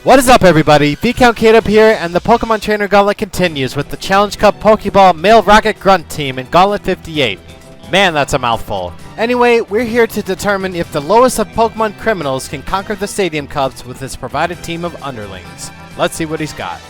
What is up, everybody? ViscountKdub here, and the Pokemon Trainer Gauntlet continues with the Challenge Cup Pokeball Male Rocket Grunt team in Gauntlet 58. Man, that's a mouthful. Anyway, we're here to determine if the lowest of Pokemon criminals can conquer the Stadium Cups with his provided team of underlings. Let's see what he's got.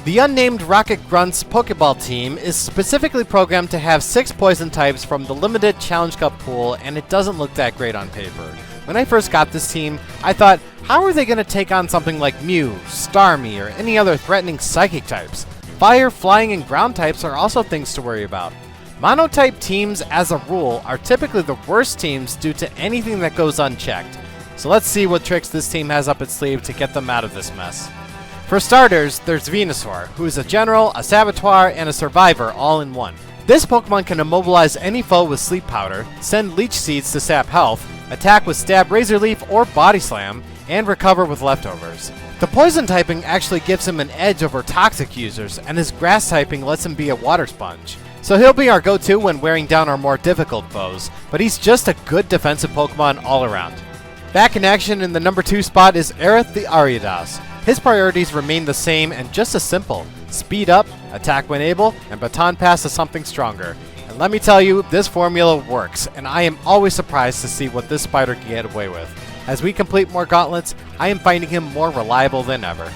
The unnamed Rocket Grunt's Pokeball team is specifically programmed to have 6 poison types from the limited Challenge Cup pool, and it doesn't look that great on paper. When I first got this team, I thought, how are they going to take on something like Mew, Starmie, or any other threatening Psychic types? Fire, Flying, and Ground types are also things to worry about. Mono-type teams, as a rule, are typically the worst teams due to anything that goes unchecked. So let's see what tricks this team has up its sleeve to get them out of this mess. For starters, there's Venusaur, who is a General, a Saboteur, and a Survivor all in one. This Pokemon can immobilize any foe with Sleep Powder, send Leech Seeds to sap health, attack with Stab Razor Leaf or Body Slam, and recover with leftovers. The poison typing actually gives him an edge over toxic users, and his grass typing lets him be a water sponge. So he'll be our go-to when wearing down our more difficult foes, but he's just a good defensive Pokemon all around. Back in action in the number 2 spot is Aerith the Ariados. His priorities remain the same and just as simple: speed up, attack when able, and baton pass to something stronger. And let me tell you, this formula works, and I am always surprised to see what this spider can get away with. As we complete more gauntlets, I am finding him more reliable than ever.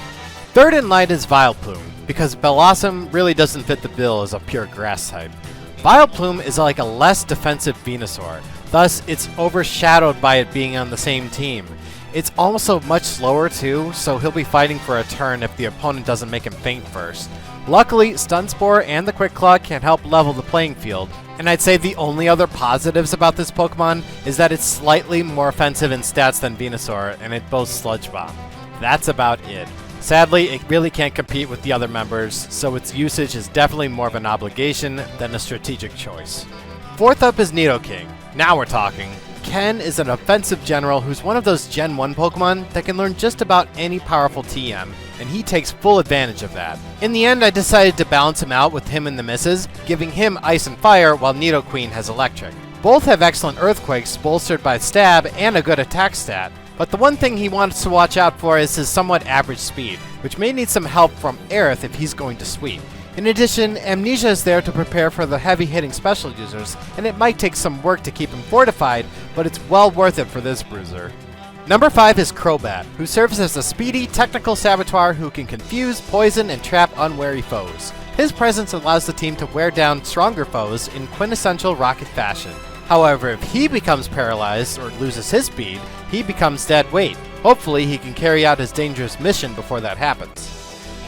Third in line is Vileplume, because Bellossom really doesn't fit the bill as a pure grass type. Vileplume is like a less defensive Venusaur, thus it's overshadowed by it being on the same team. It's also much slower too, so he'll be fighting for a turn if the opponent doesn't make him faint first. Luckily, Stun Spore and the Quick Claw can help level the playing field, and I'd say the only other positives about this Pokemon is that it's slightly more offensive in stats than Venusaur, and it boasts Sludge Bomb. That's about it. Sadly, it really can't compete with the other members, so its usage is definitely more of an obligation than a strategic choice. Fourth up is Nidoking. Now we're talking. Ken is an offensive general who's one of those Gen 1 Pokemon that can learn just about any powerful TM, and he takes full advantage of that. In the end, I decided to balance him out with him and the misses, giving him Ice and Fire while Nidoqueen has Electric. Both have excellent Earthquakes bolstered by Stab and a good attack stat, but the one thing he wants to watch out for is his somewhat average speed, which may need some help from Aerith if he's going to sweep. In addition, Amnesia is there to prepare for the heavy-hitting special users, and it might take some work to keep him fortified, but it's well worth it for this bruiser. Number 5 is Crobat, who serves as a speedy, technical Saboteur who can confuse, poison, and trap unwary foes. His presence allows the team to wear down stronger foes in quintessential Rocket fashion. However, if he becomes paralyzed or loses his speed, he becomes dead weight. Hopefully, he can carry out his dangerous mission before that happens.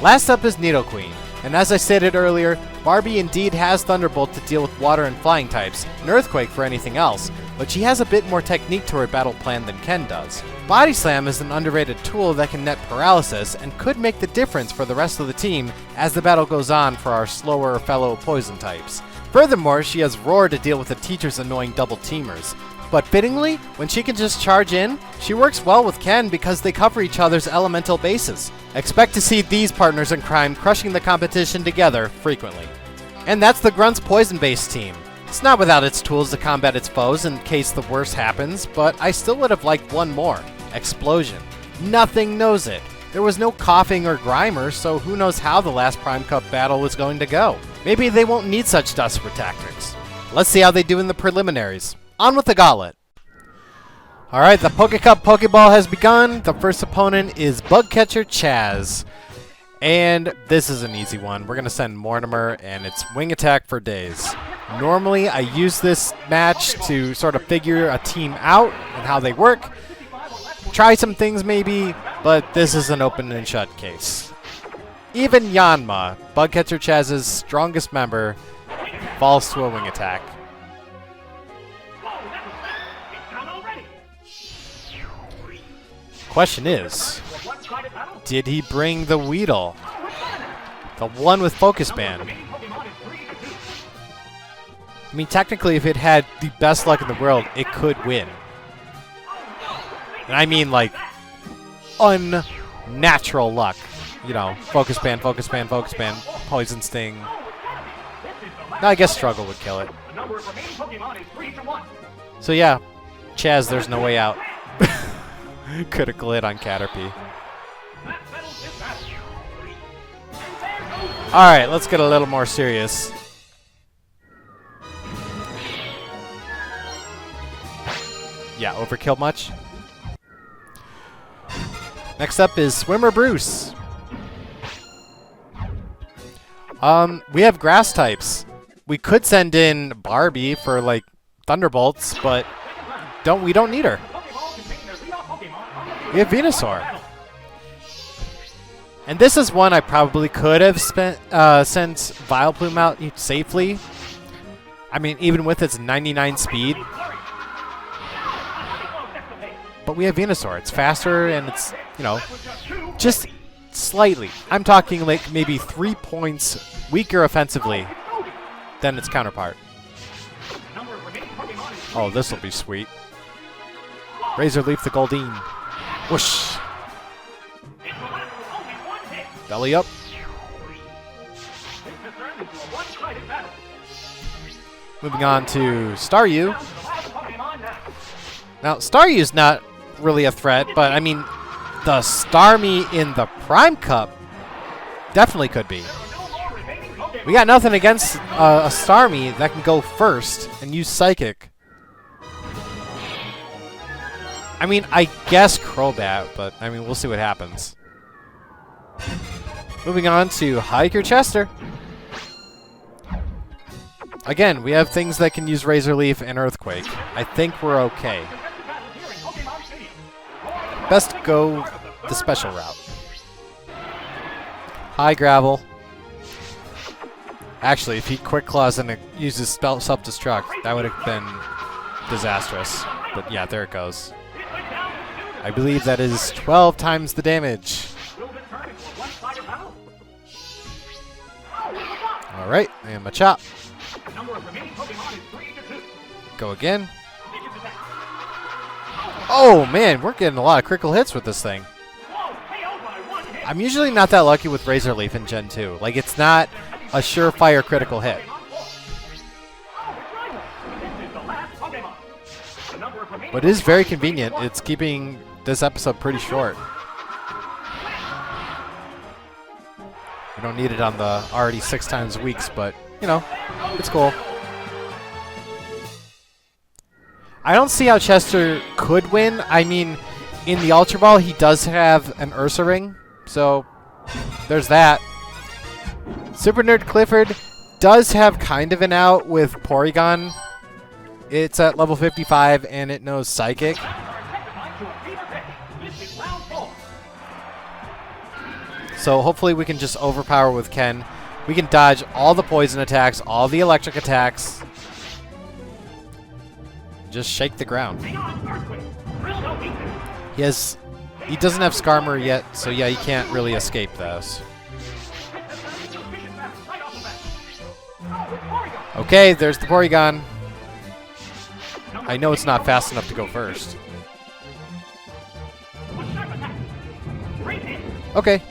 Last up is Nidoqueen. And as I stated earlier, Barbie indeed has Thunderbolt to deal with water and flying types, and Earthquake for anything else, but she has a bit more technique to her battle plan than Ken does. Body Slam is an underrated tool that can net paralysis and could make the difference for the rest of the team as the battle goes on for our slower fellow poison types. Furthermore, she has Roar to deal with the teacher's annoying double teamers. But fittingly, when she can just charge in, she works well with Ken because they cover each other's elemental bases. Expect to see these partners in crime crushing the competition together frequently. And that's the Grunt's poison-based team. It's not without its tools to combat its foes in case the worst happens, but I still would have liked one more. Explosion. Nothing knows it. There was no coughing or Grimer, so who knows how the last Prime Cup battle was going to go. Maybe they won't need such desperate tactics. Let's see how they do in the preliminaries. On with the gauntlet. Alright, the Poké Cup Pokeball has begun. The first opponent is Bugcatcher Chaz. And this is an easy one. We're going to send Mortimer, and it's Wing Attack for days. Normally, I use this match to sort of figure a team out and how they work. Try some things maybe, but this is an open and shut case. Even Yanma, Bugcatcher Chaz's strongest member, falls to a Wing Attack. Question is, did he bring the Weedle? The one with Focus Band. I mean, technically, if it had the best luck in the world, it could win. And I mean, like, unnatural luck. You know, Focus Band, Focus Band, Focus Band, Poison Sting. No, I guess Struggle would kill it. So yeah, Chaz, there's no way out. Critical hit on Caterpie. Alright, let's get a little more serious. Yeah, overkill much? Next up is Swimmer Bruce. We have grass types. We could send in Barbie for like Thunderbolts, but we don't need her. We have Venusaur. And this is one I probably could have sent Vileplume out safely. I mean, even with its 99 speed. But we have Venusaur. It's faster and it's, you know, just slightly. I'm talking like maybe 3 points weaker offensively than its counterpart. Oh, this will be sweet. Razor Leaf the Goldeen. Whoosh. Belly up. Moving on to Staryu. Now, Staryu's not really a threat, but I mean, the Starmie in the Prime Cup definitely could be. We got nothing against a Starmie that can go first and use Psychic. I mean, I guess Crobat, but I mean, we'll see what happens. Moving on to Hiker Chester. Again, we have things that can use Razor Leaf and Earthquake. I think we're okay. Best go the special route. High Gravel. Actually, if he Quick Claws and it uses Self-Destruct, that would have been disastrous. But yeah, there it goes. I believe that is 12 times the damage. Alright, and Machop. Go again. Oh man, we're getting a lot of critical hits with this thing. I'm usually not that lucky with Razor Leaf in Gen 2. Like, it's not a surefire critical hit. But it is very convenient. It's keeping this episode pretty short. We don't need it on the already 6 times weeks, but, you know, it's cool. I don't see how Chester could win. I mean, in the Ultra Ball, he does have an Ursa Ring, so there's that. Super Nerd Clifford does have kind of an out with Porygon. It's at level 55, and it knows Psychic. So hopefully we can just overpower with Ken. We can dodge all the poison attacks, all the electric attacks. Just shake the ground. He doesn't have Skarmory yet, so yeah, he can't really escape those. Okay, there's the Porygon. I know it's not fast enough to go first. Okay,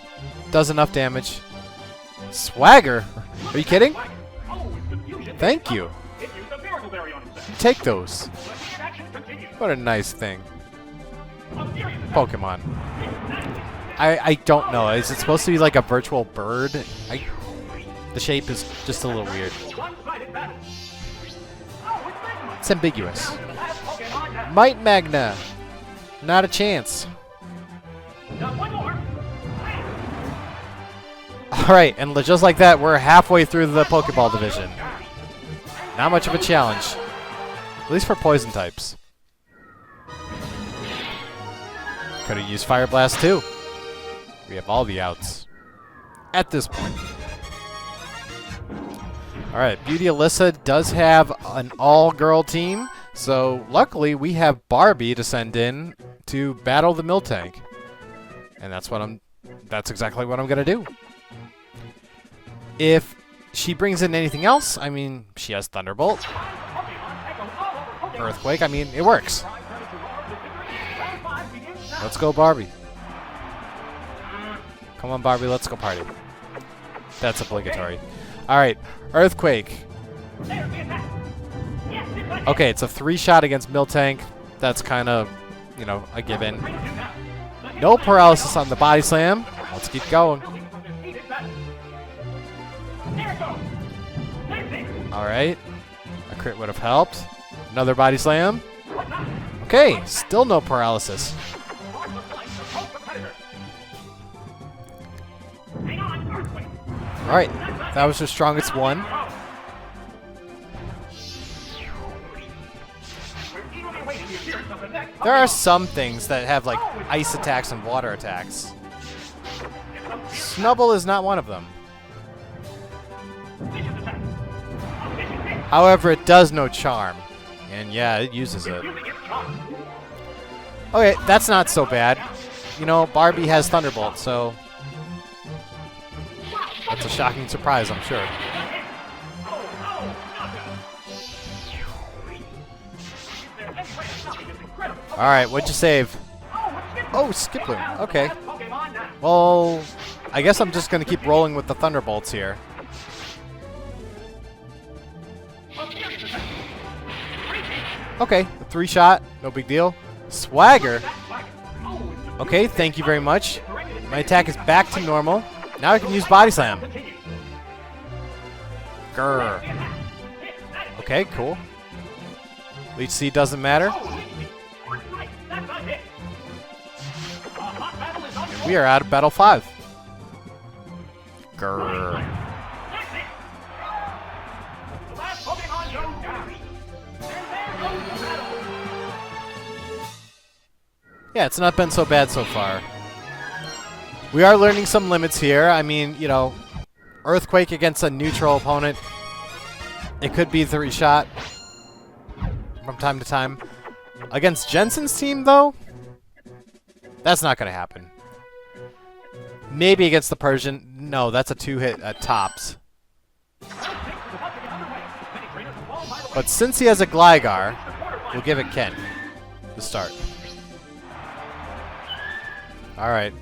does enough damage. Swagger? Are you kidding? Thank you. Take those. What a nice thing. Pokemon. I don't know. Is it supposed to be like a virtual bird? The shape is just a little weird. It's ambiguous. Might Magna. Not a chance. Alright, and just like that, we're halfway through the Pokeball division. Not much of a challenge. At least for poison types. Could have used Fire Blast too. We have all the outs. At this point. Alright, Beauty Alyssa does have an all-girl team. So, luckily, we have Barbie to send in to battle the Miltank. And that's exactly what I'm gonna do. If she brings in anything else, I mean, she has Thunderbolt. Earthquake, I mean, it works. Let's go, Barbie. Come on, Barbie, let's go party. That's obligatory. Alright, Earthquake. Okay, it's a 3-shot against Miltank. That's kind of, you know, a given. No paralysis on the Body Slam. Let's keep going. Alright. A crit would have helped. Another body slam. Okay, still no paralysis. Alright, that was the strongest one. There are some things that have like ice attacks and water attacks. Snubbull is not one of them. However, it does know Charm. And yeah, it uses it. Okay, that's not so bad. You know, Barbie has Thunderbolt, so that's a shocking surprise, I'm sure. Alright, what'd you save? Oh, Skiploom. Okay. Well, I guess I'm just going to keep rolling with the Thunderbolts here. Okay, a 3-shot. No big deal. Swagger. Okay, thank you very much. My attack is back to normal. Now I can use Body Slam. Grr. Okay, cool. Leech Seed doesn't matter. We are out of Battle 5. Grr. Yeah, it's not been so bad so far. We are learning some limits here. I mean, you know, Earthquake against a neutral opponent. It could be 3-shot from time to time. Against Jensen's team, though, that's not going to happen. Maybe against the Persian. No, that's a 2-hit at tops. But since he has a Gligar, we'll give it Ken to start. Alright.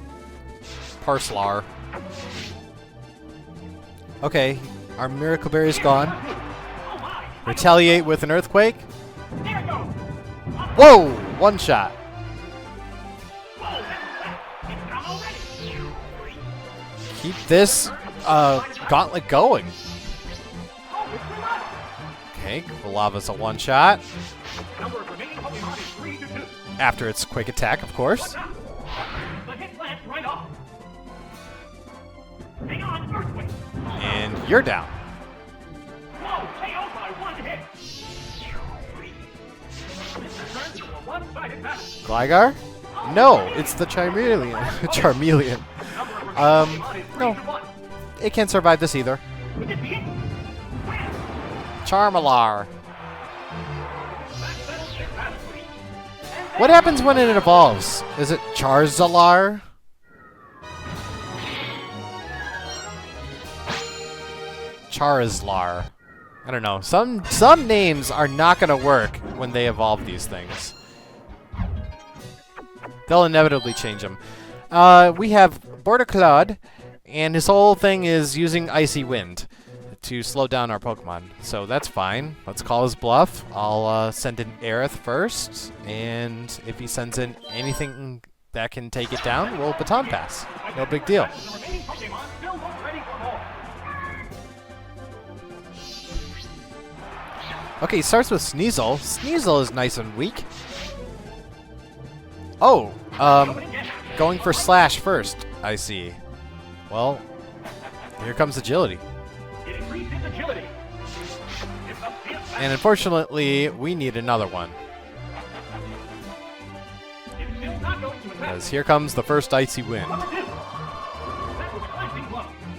Parslar. Okay, our Miracle Berry is gone. Retaliate with an Earthquake. Whoa! 1-shot. Keep this Gauntlet going. Okay, Lava's a 1-shot. After its quick attack, of course. And you're down. Gligar? No, it's the Charmeleon. Charmeleon. No. It can't survive this either. Charmalar. What happens when it evolves? Is it Charzalar? Charizlar. I don't know. Some names are not going to work when they evolve these things. They'll inevitably change them. We have Border Claude, and his whole thing is using Icy Wind to slow down our Pokemon. So that's fine. Let's call his bluff. I'll send in Aerith first, and if he sends in anything that can take it down, we'll Baton Pass. No big deal. Okay, he starts with Sneasel. Sneasel is nice and weak. Oh, going for Slash first, I see. Well, here comes Agility. And unfortunately, we need another one. Because here comes the first Icy Wind.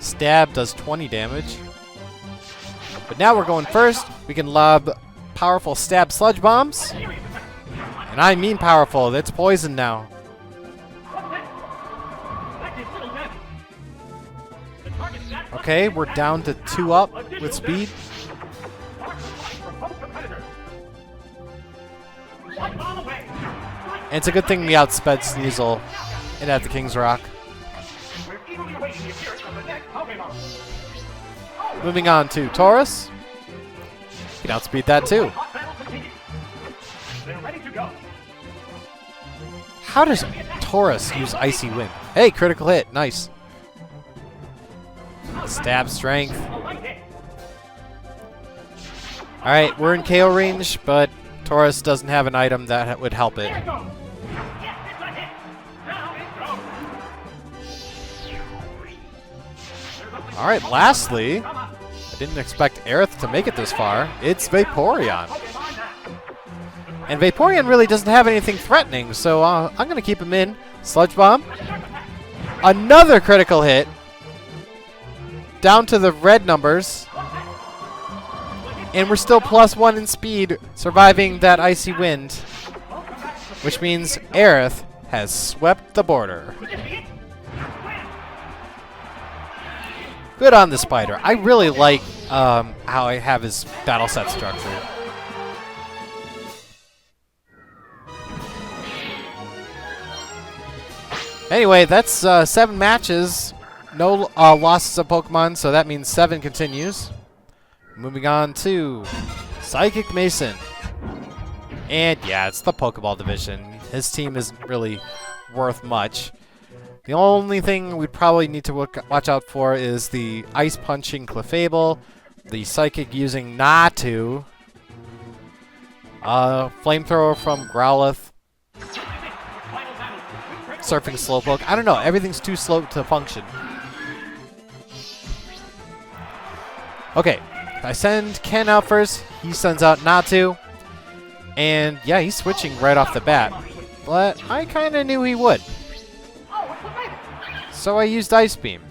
Stab does 20 damage. But now we're going first. We can lob powerful Stab Sludge Bombs. And I mean powerful. It's poison now. Okay, we're down to 2 up with speed. And it's a good thing we outsped Sneasel and at the King's Rock. Moving on to Taurus. You can outspeed that too. How does Taurus use Icy Wind? Hey, critical hit. Nice. Alright, we're in KO range, but Taurus doesn't have an item that would help it. Alright, lastly, I didn't expect Aerith to make it this far. It's Vaporeon. And Vaporeon really doesn't have anything threatening, so I'm going to keep him in. Sludge Bomb. Another critical hit. Down to the red numbers. And we're still +1 in speed, surviving that icy wind. Which means Aerith has swept the border. Good on the spider. I really like how I have his battle set structured. Anyway, that's 7 matches. No losses of Pokemon, so that means 7 continues. Moving on to Psychic Mason. And yeah, it's the Pokeball division. His team isn't really worth much. The only thing we'd probably need to watch out for is the Ice Punching Clefable, the Psychic using Natu, Flamethrower from Growlithe, Surfing Slowpoke. I don't know, everything's too slow to function. Okay, I send Ken out first, he sends out Natu, and yeah, he's switching right off the bat, but I kind of knew he would. So I used Ice Beam.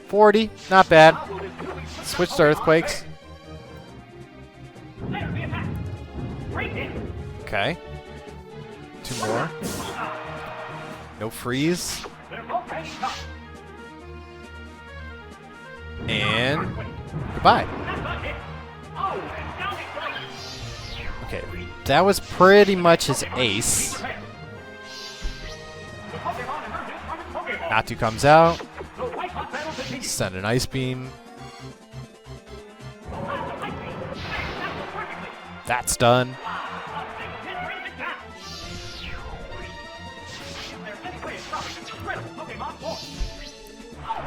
40, not bad. Switched to Earthquakes. Okay. 2 more. No freeze. And goodbye. Okay, that was pretty much his ace. Natu comes out. Send an Ice Beam. That's done.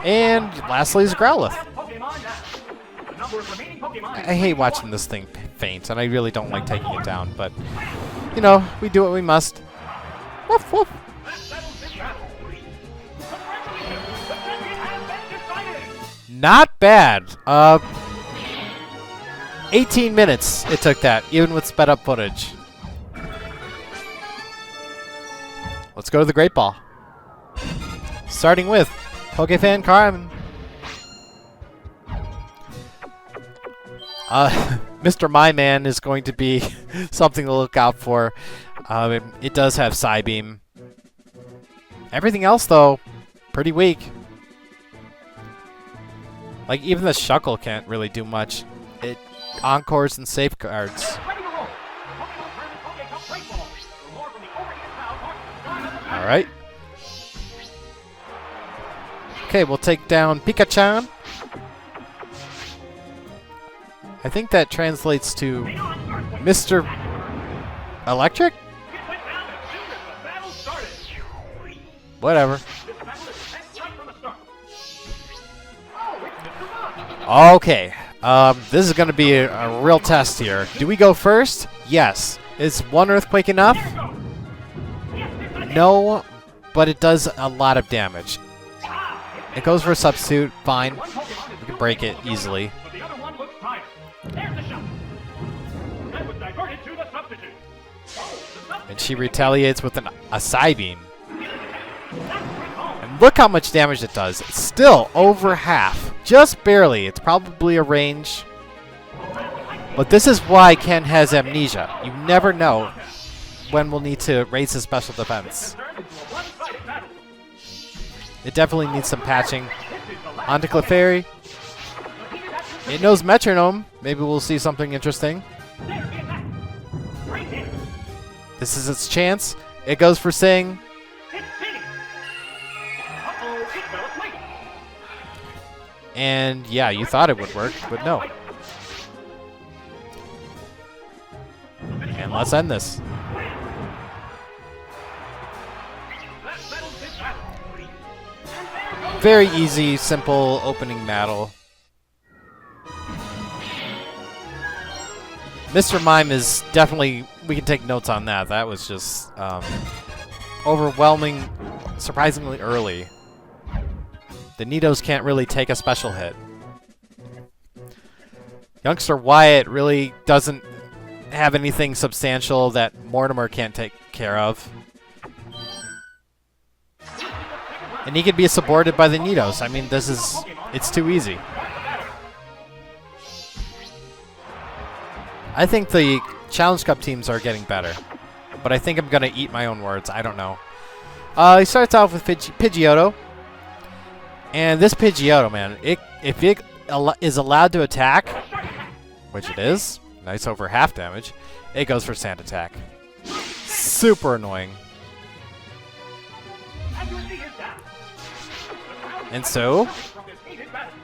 And lastly is Growlithe. I hate watching this thing faint, and I really don't like taking it down, but, you know, we do what we must. Woof, woof. Not bad. 18 minutes it took that, even with sped up footage. Let's go to the Great Ball. Starting with Pokefan Carmen. Mr. My Man is going to be something to look out for. It does have Psybeam. Everything else, though, pretty weak. Like, even the Shuckle can't really do much. It encores and safeguards. Alright. Okay, we'll take down Pikachu. I think that translates to Mr. Electric? Whatever. Okay, this is going to be a real test here. Do we go first? Yes. Is 1 Earthquake enough? No, but it does a lot of damage. It goes for a substitute, fine. We can break it easily. And she retaliates with a Psybeam. And look how much damage it does. It's still over half. Just barely. It's probably a range. But this is why Ken has amnesia. You never know when we'll need to raise his special defense. It definitely needs some patching. Onto Clefairy. It knows Metronome. Maybe we'll see something interesting. This is its chance. It goes for Sing. And yeah, you thought it would work, but no. And let's end this. Very easy, simple opening battle. Mr. Mime is definitely, we can take notes on that. That was just overwhelming, surprisingly early. The Nidos can't really take a special hit. Youngster Wyatt really doesn't have anything substantial that Mortimer can't take care of. And he could be supported by the Nidos. I mean, it's too easy. I think the Challenge Cup teams are getting better. But I think I'm going to eat my own words. I don't know. He starts off with Pidgeotto. And this Pidgeotto, man, if it is allowed to attack, which it is, nice over half damage, it goes for Sand Attack. Super annoying. And so,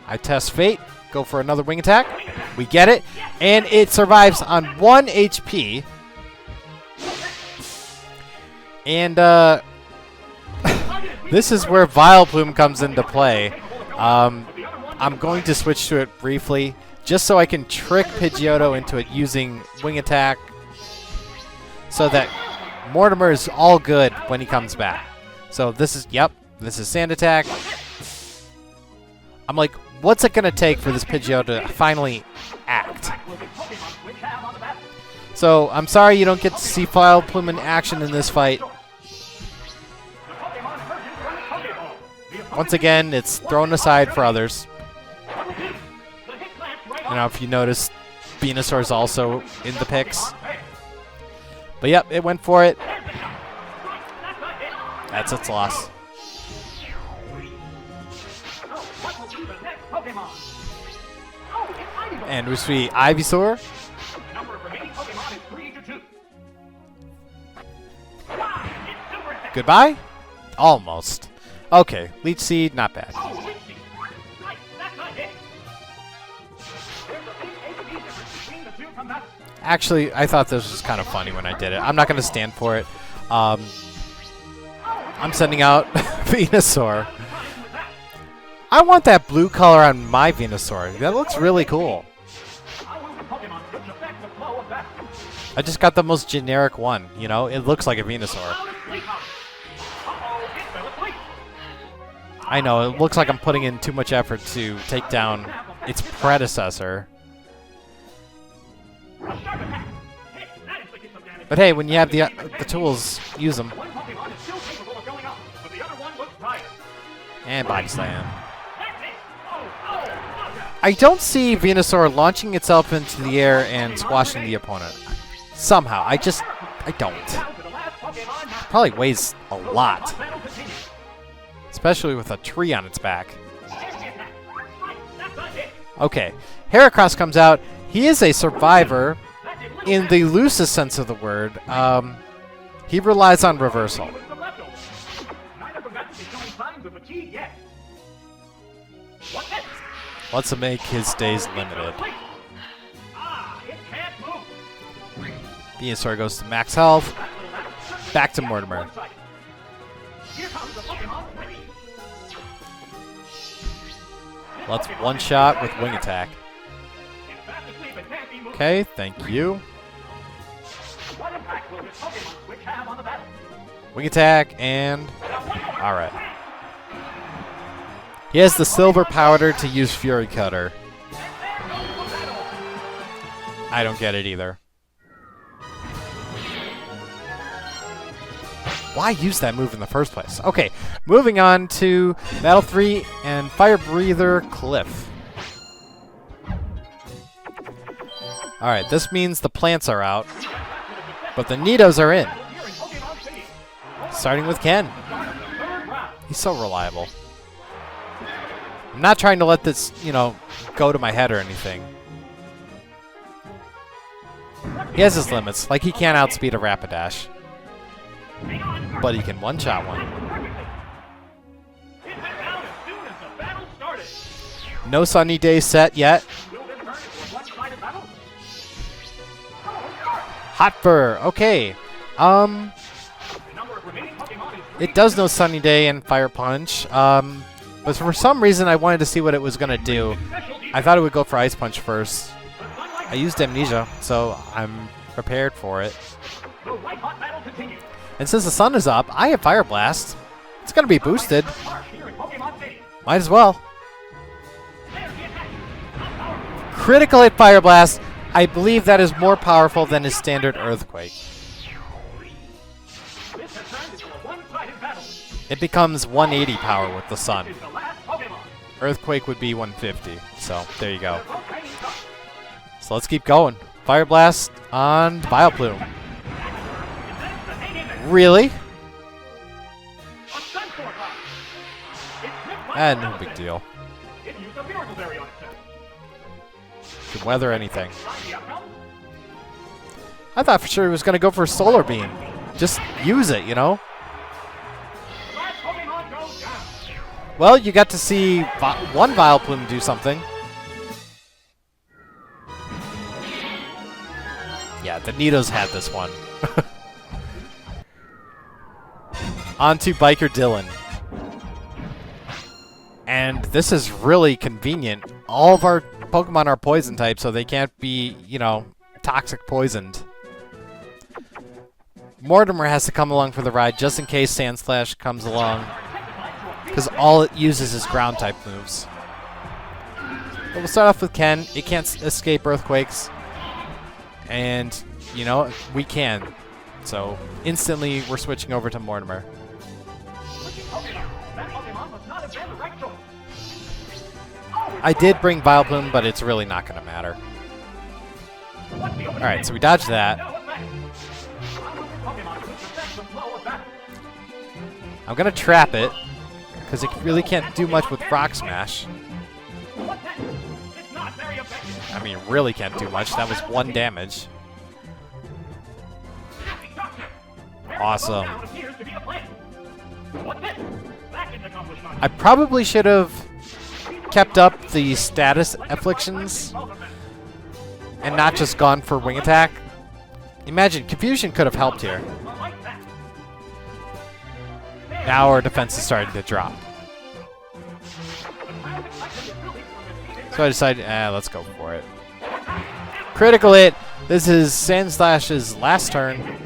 I test Fate, go for another Wing Attack. We get it, and it survives on 1 HP. And this is where Vileplume comes into play. I'm going to switch to it briefly, just so I can trick Pidgeotto into it using Wing Attack, so that Mortimer is all good when he comes back. So this is, this is Sand Attack. I'm like, what's it going to take for this Pidgeotto to finally act? So, I'm sorry you don't get to see Vileplume in action in this fight. Once again, it's thrown aside for others. You know, if you notice, Venusaur is also in the picks. But yep, it went for it. That's its loss. And we see Ivysaur. Goodbye? Almost. Okay, Leech Seed, not bad. Actually, I thought this was kind of funny when I did it. I'm not going to stand for it. I'm sending out Venusaur. I want that blue color on my Venusaur. That looks really cool. I just got the most generic one, you know? It looks like a Venusaur. I know, it looks like I'm putting in too much effort to take down its predecessor. But hey, when you have the tools, use them. And Body Slam. I don't see Venusaur launching itself into the air and squashing the opponent. Somehow. I don't. It probably weighs a lot. Especially with a tree on its back. Okay. Heracross comes out. He is a survivor in the loosest sense of the word. He relies on reversal. Let's make his days limited. Venusaur goes to max health. Back to Mortimer. Let's one-shot with Wing Attack. Okay, thank you. Wing Attack, and... Alright. He has the silver powder to use Fury Cutter. I don't get it either. Why use that move in the first place? Okay, moving on to Battle 3 and Fire Breather Cliff. Alright, this means the plants are out, but the Nidos are in. Starting with Ken. He's so reliable. I'm not trying to let this, you know, go to my head or anything. He has his limits. Like, he can't outspeed a Rapidash. But he can one-shot one. No Sunny Day set yet. Hot Fur. Okay. It does know Sunny Day and Fire Punch. But for some reason, I wanted to see what it was going to do. I thought it would go for Ice Punch first. I used Amnesia, so I'm prepared for it. And since the sun is up, I have Fire Blast. It's going to be boosted. Might as well. Critical hit Fire Blast. I believe that is more powerful than his standard Earthquake. It becomes 180 power with the sun. Earthquake would be 150. So there you go. So let's keep going. Fire Blast on Vileplume. Really? No big deal. Can weather anything. I thought for sure he was going to go for Solar Beam. Just use it, you know? Well, you got to see one Vileplume do something. Yeah, the Nidos had this one. On to Biker Dylan. And this is really convenient. All of our Pokemon are poison type, so they can't be, you know, toxic poisoned. Mortimer has to come along for the ride just in case Sandslash comes along, because all it uses is ground type moves. But we'll start off with Ken. It can't escape Earthquakes. And, you know, we can. So instantly we're switching over to Mortimer. I did bring Vileplume, but it's really not going to matter. Alright, so we dodged that. I'm going to trap it, because it really can't do much with Rock Smash. I mean, really can't do much. That was 1 damage. Awesome. I probably should have kept up the status afflictions and not just gone for Wing Attack. Imagine, Confusion could have helped here. Now our defense is starting to drop. So I decided, let's go for it. Critical hit. This is Sandslash's last turn.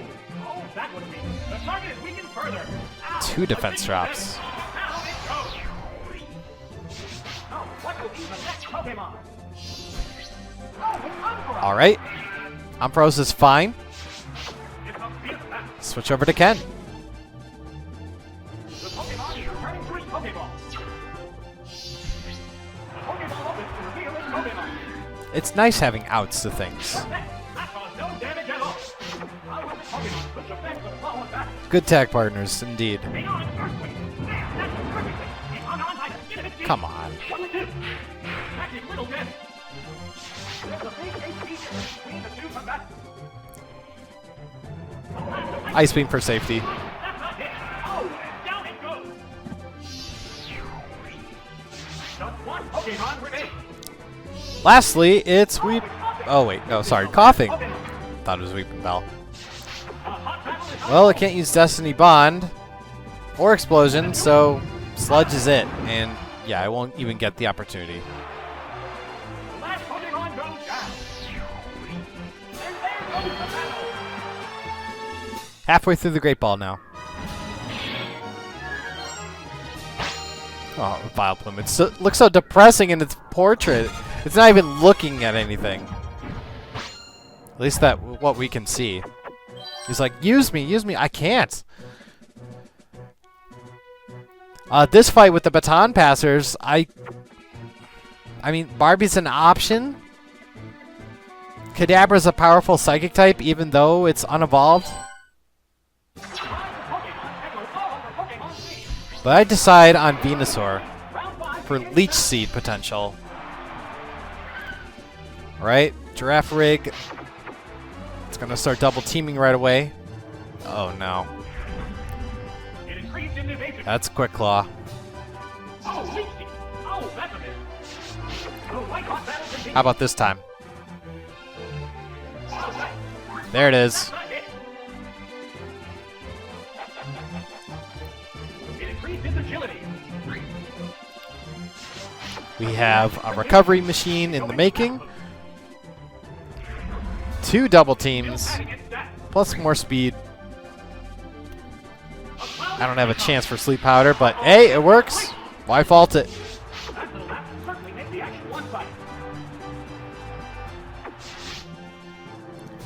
2 defense drops. Alright. Ampharos is fine. Switch over to Ken. It's nice having outs to things. Good tag partners, indeed. Come on. Ice Beam for safety. Lastly, it's Weep. Oh wait, no, sorry, Coughing. Thought it was Weeping Bell. Well, it can't use Destiny Bond or Explosion, so Sludge is it. And yeah, I won't even get the opportunity. Halfway through the Great Ball now. Oh, Vileplume. It looks so depressing in its portrait. It's not even looking at anything. At least that what we can see. He's like, use me, use me. I can't. This fight with the Baton Passers, I mean, Barbie's an option. Kadabra's a powerful Psychic type, even though it's unevolved. But I decide on Venusaur for Leech Seed potential. Alright, Giraffe Rig. It's gonna start double teaming right away. Oh no. That's Quick Claw. How about this time? There it is. We have a recovery machine in the making. 2 double teams, plus more speed. I don't have a chance for Sleep Powder, but hey, it works. Why fault it?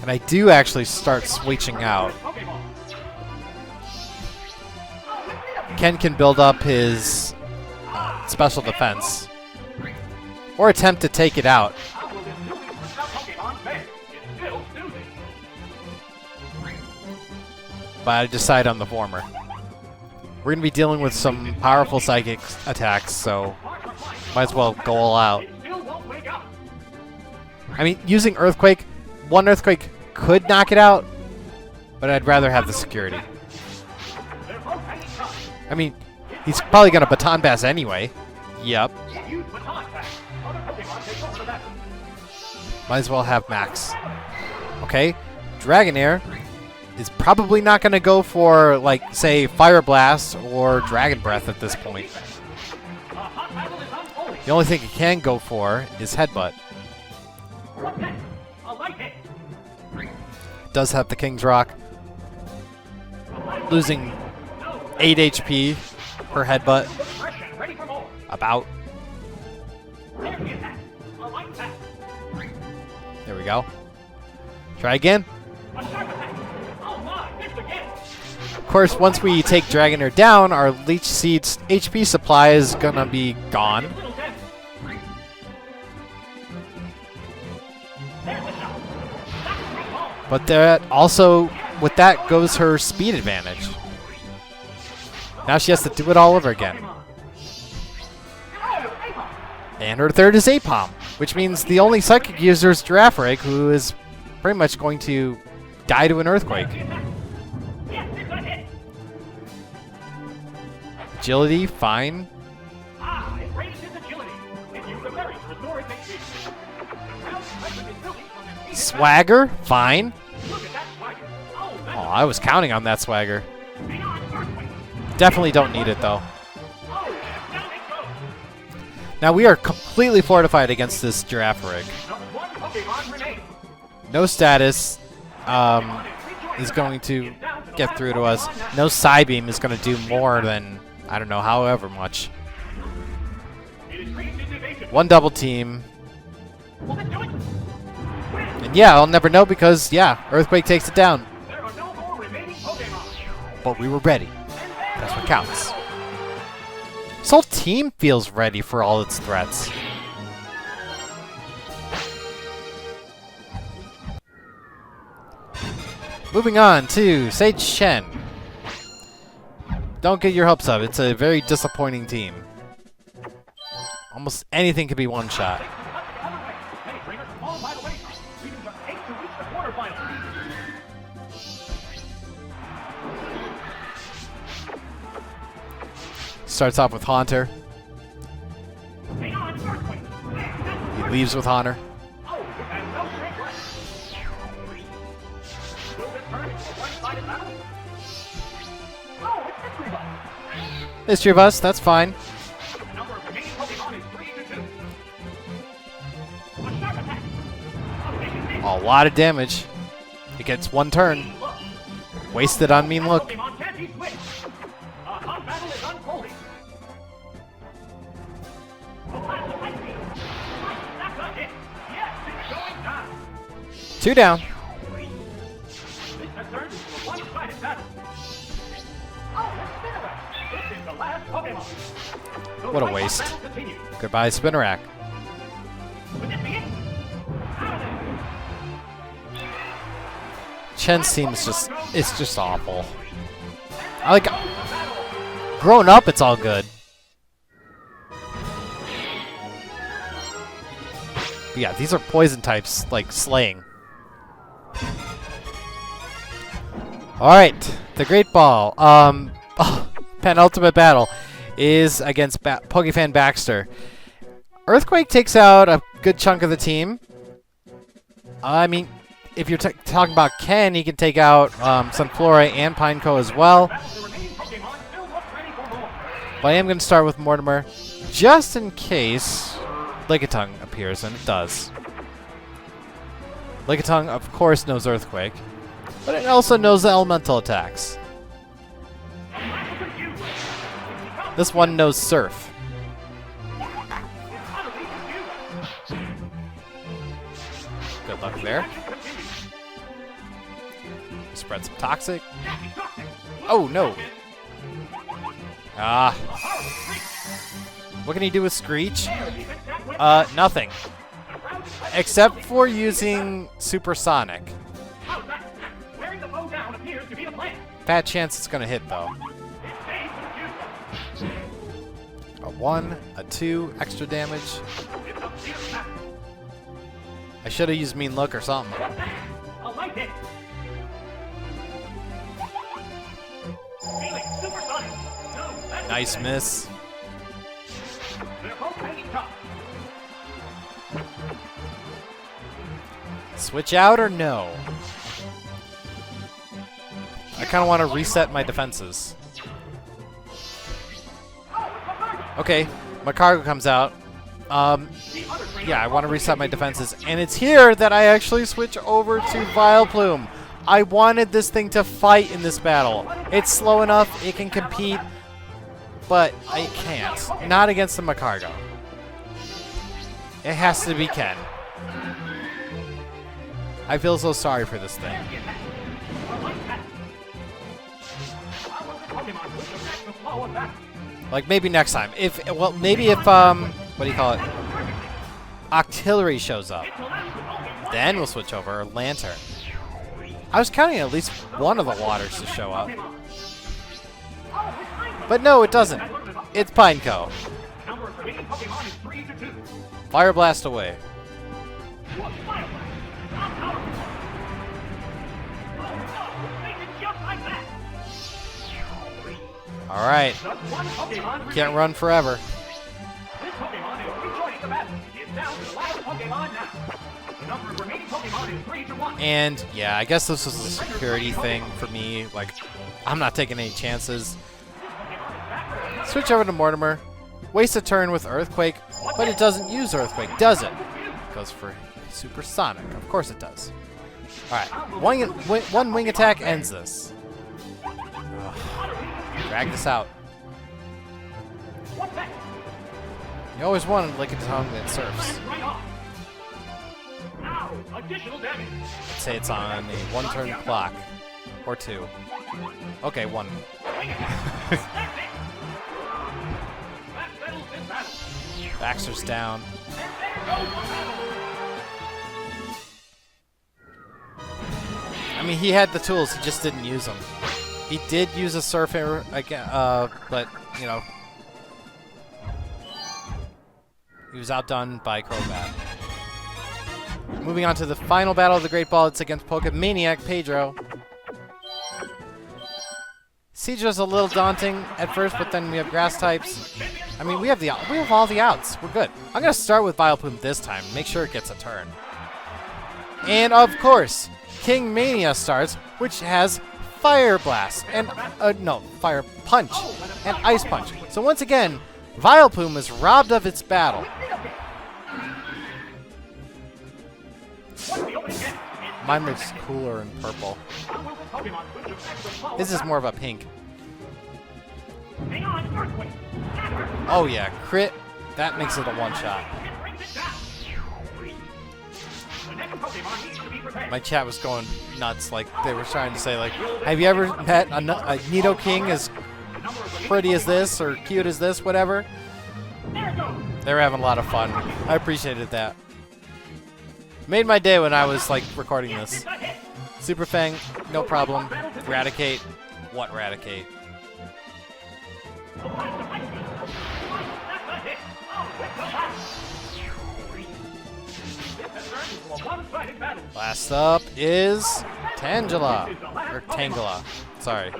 And I do actually start switching out. Ken can build up his special defense. Or attempt to take it out. But I decide on the former. We're going to be dealing with some powerful psychic attacks, so might as well go all out. I mean, using Earthquake, one Earthquake could knock it out, but I'd rather have the security. I mean, he's probably going to Baton Pass anyway. Yep. Might as well have Max. Okay, Dragonair is probably not going to go for, like, say, Fire Blast or Dragon Breath at this point. The only thing it can go for is Headbutt. Does have the King's Rock. Losing 8 HP per Headbutt. About. There we go. Try again. Of course, once we take Dragonair down, our Leech Seed's HP supply is gonna be gone. But that also, with that goes her speed advantage. Now she has to do it all over again. And her third is Apom, which means the only Psychic user is Girafarig, who is pretty much going to die to an Earthquake. Agility, fine. Swagger, fine. Oh, I was counting on that Swagger. Definitely don't need it, though. Now, we are completely fortified against this Girafarig. No status is going to get through to us. No Psybeam is going to do more than, I don't know, however much. One double team. And yeah, I'll never know because, yeah, Earthquake takes it down. But we were ready. That's what counts. This whole team feels ready for all its threats. Moving on to Sage Shen. Don't get your hopes up. It's a very disappointing team. Almost anything could be one shot. Starts off with Haunter. He leaves with Haunter. Mystery Bus, that's fine. A lot of damage. It gets one turn. Wasted on Mean Look. Two down. What a waste. Goodbye, Spinnerack. Chen's team is it's just awful. I like, growing up, it's all good. But yeah, these are poison types, like slaying. Alright, the Great Ball. Penultimate battle is against Pokefan Baxter. Earthquake takes out a good chunk of the team. I mean, if you're talking about Ken, he can take out Sunflora and Pineco as well. But I am going to start with Mortimer, just in case Lickitung appears, and it does. Lickitung, of course, knows Earthquake, but it also knows the elemental attacks. This one knows Surf. Good luck there. Spread some Toxic. Oh, no. Ah. What can he do with Screech? Nothing. Except for using Supersonic. Fat chance it's gonna hit, though. A 1, a 2, extra damage. I should have used Mean Look or something. Nice miss. Switch out or no? I kind of want to reset my defenses. Okay, Magcargo comes out. Yeah, I want to reset my defenses. And it's here that I actually switch over to Vileplume. I wanted this thing to fight in this battle. It's slow enough, it can compete, but I can't. Not against the Magcargo. It has to be Ken. I feel so sorry for this thing. Like, maybe next time. Maybe if, what do you call it? Octillery shows up. Then we'll switch over. Or Lantern. I was counting at least one of the waters to show up. But no, it doesn't. It's Pineco. Fire Blast away. Alright. Can't run forever. And, yeah, I guess this was a security thing for me. Like, I'm not taking any chances. Switch over to Mortimer. Waste a turn with Earthquake, but it doesn't use Earthquake, does it? Goes for Supersonic. Of course it does. Alright, one wing attack ends this. Ugh. Drag this out. You always wanted Lickitung that surfs. Let's say it's on a 1-turn clock. Or 2. Okay, 1. Baxter's down. I mean, he had the tools, he just didn't use them. He did use a Surfer again, but, you know, he was outdone by Crobat. Moving on to the final battle of the Great Ball, it's against Pokemaniac Pedro. Seadra's a little daunting at first, but then we have Grass types. I mean, we have all the outs. We're good. I'm gonna start with Vileplume this time. Make sure it gets a turn. And of course, King Mania starts, which has Fire Blast and Fire Punch and Ice Punch. So once again, Vileplume is robbed of its battle. Mine looks cooler in purple. This is more of a pink. Oh yeah, crit. That makes it a one-shot. My chat was going nuts. Like, they were trying to say, like, have you ever met a Nidoking as pretty as this or cute as this, whatever? They were having a lot of fun. I appreciated that. Made my day when I was, like, recording this. Super Fang, no problem. Raticate. What Raticate? Last up is Tangela. Or Tangela. Sorry.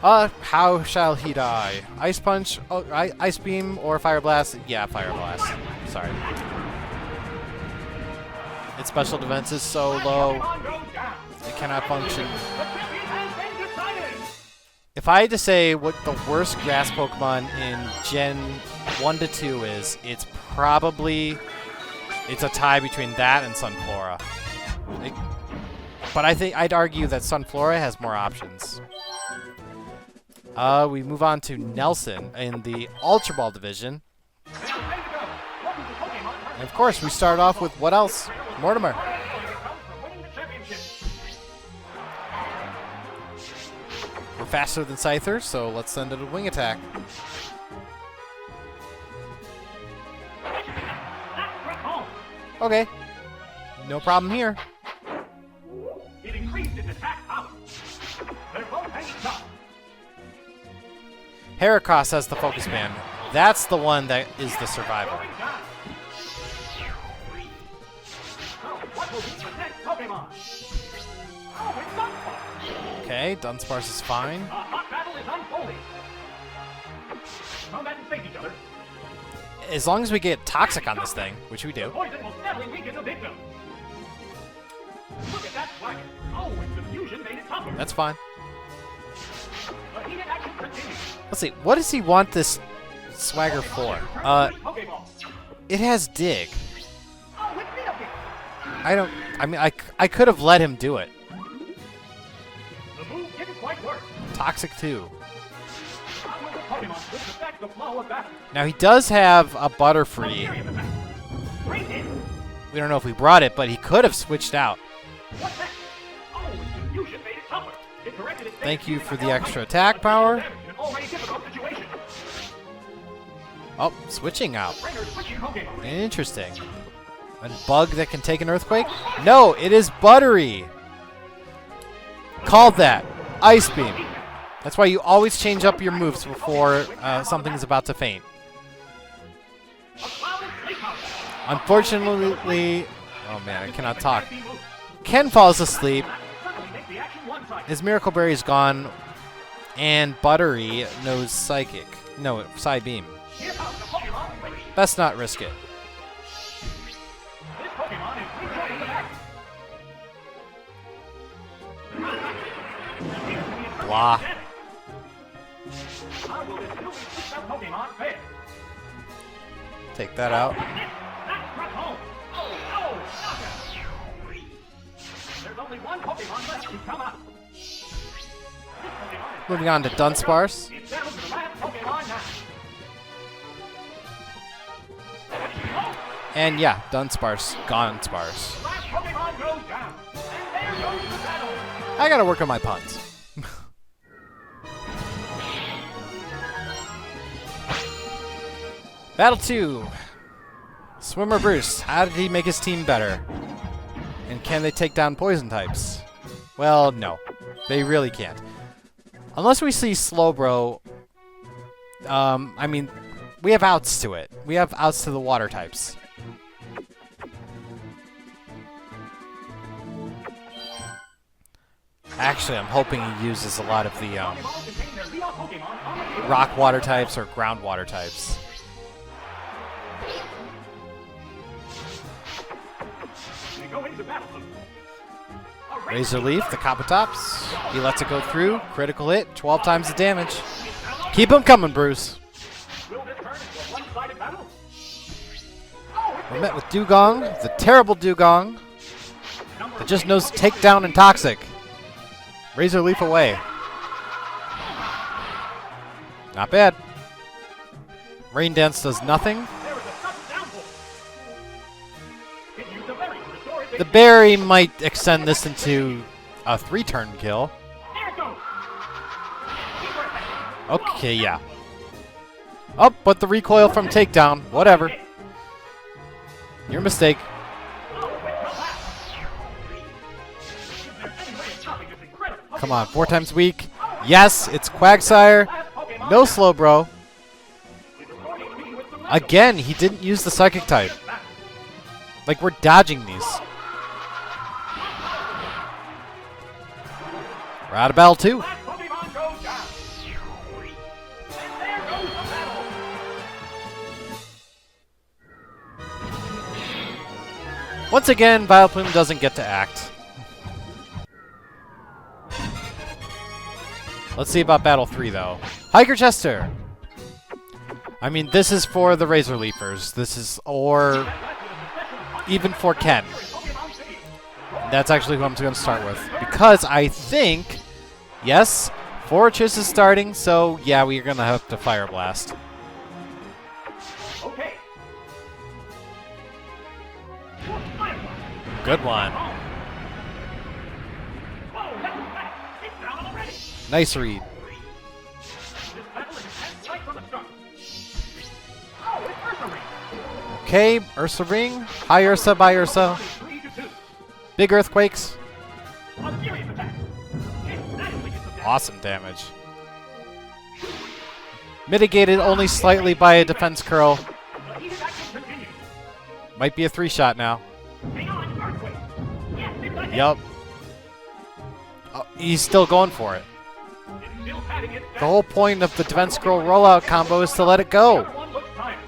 How shall he die? Ice Punch, Ice Beam, or Fire Blast? Yeah, Fire Blast. Sorry. Its special defense is so low, it cannot function. If I had to say what the worst grass Pokemon in Gen 1 to 2 is, it's probably It's a tie between that and Sunflora. But I think I'd argue that Sunflora has more options. We move on to Nelson in the Ultra Ball division. And of course, we start off with what else? Mortimer. We're faster than Scyther, so let's send it a wing attack. Okay. No problem here. It increased its attack power. They're both hanging tough. Heracross has the focus band. That's the one that is the survivor. What will be the next Pokemon? Oh, it's Dunsparce. Okay, Dunsparce is fine. A hot battle is unfolding. Combat and face each other. As long as we get Toxic on this thing, which we do. Poison will steadily weaken the victim. Look at that swagger. Oh, its diffusion made it tougher. That's fine. The heated action continues. Let's see, what does he want this swagger for? Pokeball. It has Dig. Oh, it's Nidoking. I could have let him do it. The move didn't quite work. Toxic 2. How will the Pokemon switch affect the flow of battle? Now he does have a Butterfree. Area of attack. Great hit. We don't know if we brought it, but he could have switched out. What's that? Oh, its diffusion made it tougher. It corrected its Thank you for the extra attack power. damage in an already difficult situation. Oh, switching out. Trainer switching Pokemon. Interesting. A bug that can take an earthquake? No, it is Buttery. Called that. Ice Beam. That's why you always change up your moves before something is about to faint. A cloud of sleep powder. Unfortunately, oh man, I cannot talk. Ken falls asleep. Suddenly make the action one-sided. His Miracle Berry is gone, and Buttery knows Psychic. No, Psy Beam. Here comes the Pokemon switch. Best not risk it. This Pokemon is rejoining the battle. Blah. How will this newly switched out Pokemon fare? Take that out. That's struck home. Oh, knockout. There's only one Pokemon left to come out. This Pokemon is Moving on to Dunsparce. It's down to the last Pokemon now. And yeah, Dunsparce, Gauntlet. Last Pokemon goes down. And there goes the battle. I gotta work on my puns. Battle 2. Swimmer Bruce. How did he make his team better? And can they take down poison types? Well, no. They really can't. Unless we see Slowbro. I mean, we have outs to it. We have outs to the water types. Actually, I'm hoping he uses a lot of the Pokemon contain their lead Pokemon on the field. rock water types or ground water types. They go into battle. A Razor Leaf, the Kabutops. He lets it go through. Critical hit, 12 times the damage. Keep him coming, Bruce. Will this turn into a one-sided battle? We're met with Dugong, the terrible Dugong, that just knows Takedown and Toxic. Razor Leaf away. Not bad. Rain Dance does nothing. There is a sudden downfall. It used the berry to restore its The berry might extend this into a 3-turn kill. There it goes. Keep her ahead. Okay, yeah. Oh, but the recoil from Takedown. Whatever. Your mistake. Come on, 4 times weak. Yes, it's Quagsire. No Slowbro. Again, he didn't use the Psychic type. Like, we're dodging these. We're out of battle 2. Pokemon goes down. And there goes the battle. Once again, Vileplume doesn't get to act. Let's see about Battle 3, though. Hiker Chester! I mean, this is for the Razor Leafers. This is, or... even for Ken. That's actually who I'm going to start with. Because I think, yes, Fortress is starting, so yeah, we're going to have to Fire Blast. Okay. Good one. Oh, that's fast. It's down already. Nice read. This battle is intense right from the start. Oh, it's Ursa Ring. Okay, Ursa Ring. Hi Ursa, bye Ursa. 3 to 2. Big earthquakes. A serious attack. It naturally gets the damage. Awesome damage. Mitigated only slightly by a defense curl. The heated action continues. Might be a 3-shot now. Hang on, earthquake. Yes, it's a hit. Yup. Oh, he's still going for it. It's still patting its The whole point of the defense scroll rollout combo is to let it go. One looks tired.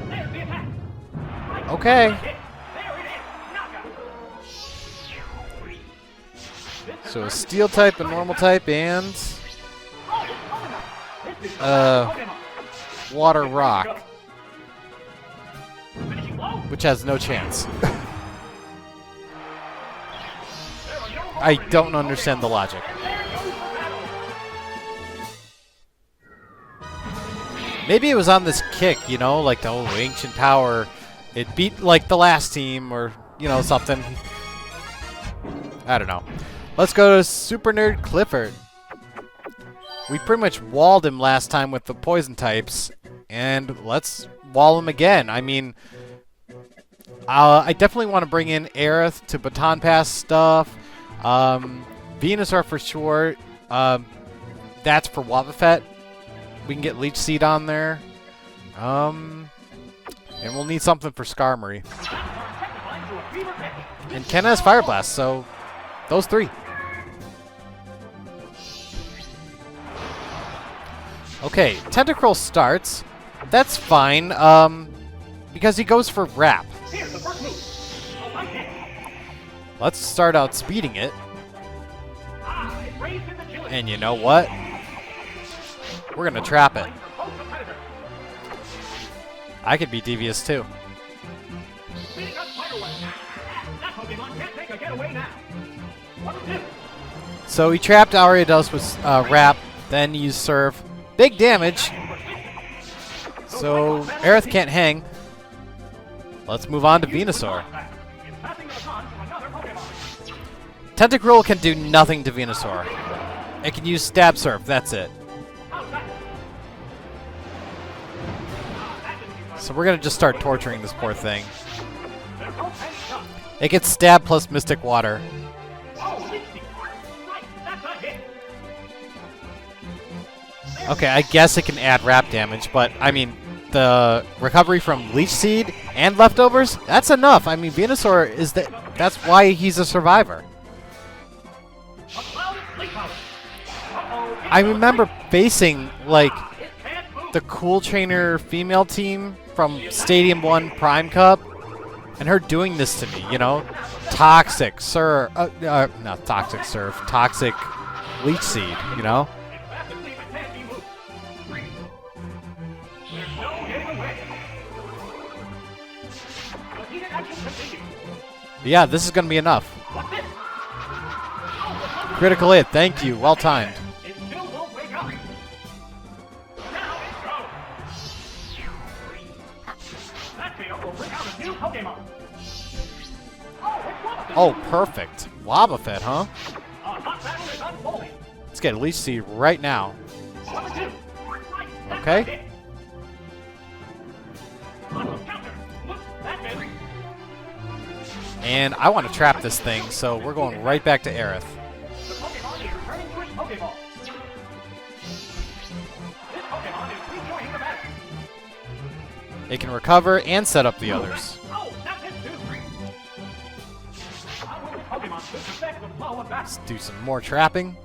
There's the attack. Right. Okay. Hit. There it is. Knockout. This So a is steel type, a normal type, and Oh, this is the last Pokémon. water rock, Finishing blow. which has no chance. There are no more I don't remaining understand the Pokémon. logic. And there goes the battle. Maybe it was on this kick, you know, like the whole ancient power. It beat like the last team or, you know, something. I don't know. Let's go to Super Nerd Clifford. We pretty much walled him last time with the poison types, and let's wall him again. I mean, I definitely want to bring in Aerith to Baton Pass stuff. Venusaur for sure. That's for Wobbuffet. We can get Leech Seed on there. And we'll need something for Skarmory. And Ken has Fire Blast, so those three. Okay, Tentacruel starts. That's fine, because he goes for Wrap. Here's the first move. Oh, my hit. Let's start out speeding it. Ah, it raised his agility. And you know what? We're going to trap it. Fighting for both competitors. I could be devious too. Speeding up Spider Web. That Pokemon can't take a getaway now. What to do? So he trapped Ariados with Wrap, then used Serve. Big damage. So Aerith can't hang. Let's move on to Venusaur. It's passing the baton to another Pokemon. Tentacruel can do nothing to Venusaur. It can use Stab Surf, that's it. How's that? That didn't do much. So we're gonna just start torturing this poor thing. They're both hanging tough. It gets Stab plus Mystic Water. Oh, Leech Seed. Right, that's a hit. Okay, I guess it can add Wrap damage, but I mean, the recovery from Leech Seed and leftovers, that's enough. I mean, Venusaur is that's why he's a survivor. A cloud of sleep powder. Uh-oh, I remember facing, like, it can't move. the Cool Trainer female team from Stadium 1 Prime Cup, and her doing this to me, you know? Toxic Surf, not Toxic Surf, Toxic Leech Seed, you know? It's fast asleep and can't be moved. There's no getting away. The heated action continues. Yeah, this is gonna be enough. What's this? Critical hit, thank you, well timed. It still won't wake up. Now it goes. That tail will bring out a new Pokemon. Oh, it's Wobbuffet. Oh, perfect. Wobbuffet, huh? A hot battle is unfolding. Let's get Leech Seed right now. What to do? Right, that's Okay. a hit. Awesome counter. Look, that's it. And I want to trap this thing, so we're going right back to Aerith. The Pokemon is returning to its Pokeball. This Pokemon is rejoining the battle. It can recover and set up the others. Oh, that's it too. How will this Pokemon affect the flow of battle? Let's do some more trapping.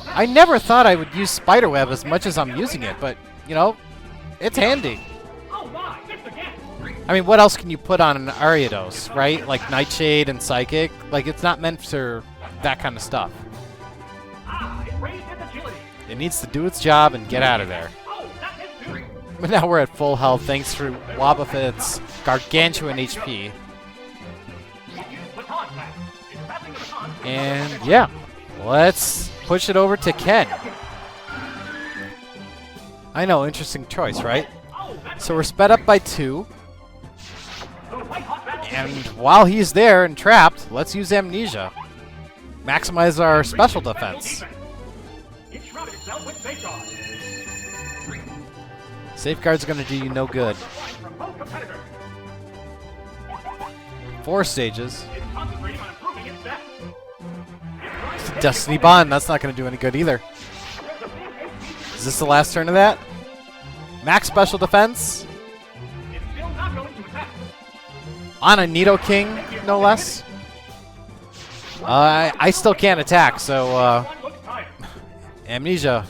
I never thought I would use Spiderweb as much as I'm using it, but, you know, it's handy. Oh my, it's again. I mean, what else can you put on an Ariados, right? Like Nightshade and Psychic? Like, it's not meant for that kind of stuff. Ah, it raised its agility. It needs to do its job and get out of there. Oh, that's it too. But now we're at full health thanks to Wobbuffet's gargantuan HP. And yeah, let's push it over to Ken. I know, interesting choice, right? So we're sped up by 2. And while he's there and trapped, let's use Amnesia. Maximize our special defense. Safeguard's gonna do you no good. 4 stages. Destiny Bond, that's not gonna do any good either. Is this the last turn of that? Max special defense. On a Nidoking, no less. I still can't attack, so Amnesia.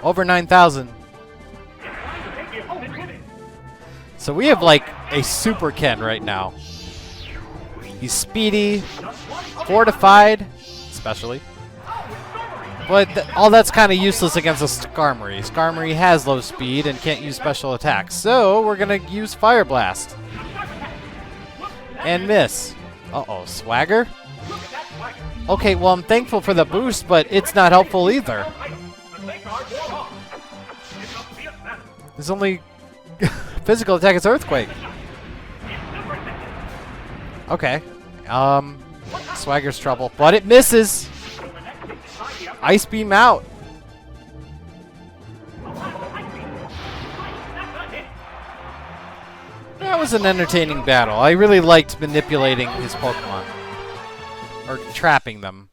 Over 9,000. So we have like a super Ken right now. He's speedy, fortified, especially. But all that's kind of useless against a Skarmory. Skarmory has low speed and can't use special attacks. So we're going to use Fire Blast. And miss. Uh-oh, Swagger? Okay, well, I'm thankful for the boost, but it's not helpful either. There's only physical attack is Earthquake. Okay. Swagger's trouble, but it misses. Ice Beam out. That was an entertaining battle. I really liked manipulating his Pokemon. Or trapping them.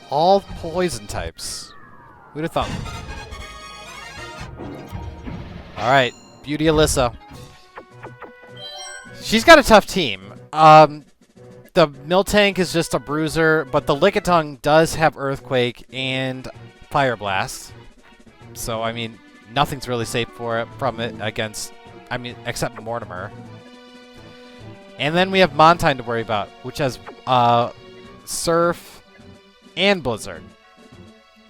All poison types. Who'd have thunk? Alright, Beauty Alyssa. She's got a tough team. The Miltank is just a bruiser, but the Lickitung does have Earthquake and Fire Blast. So, I mean, nothing's really safe from it against, except Mortimer. And then we have Montine to worry about, which has Surf and Blizzard.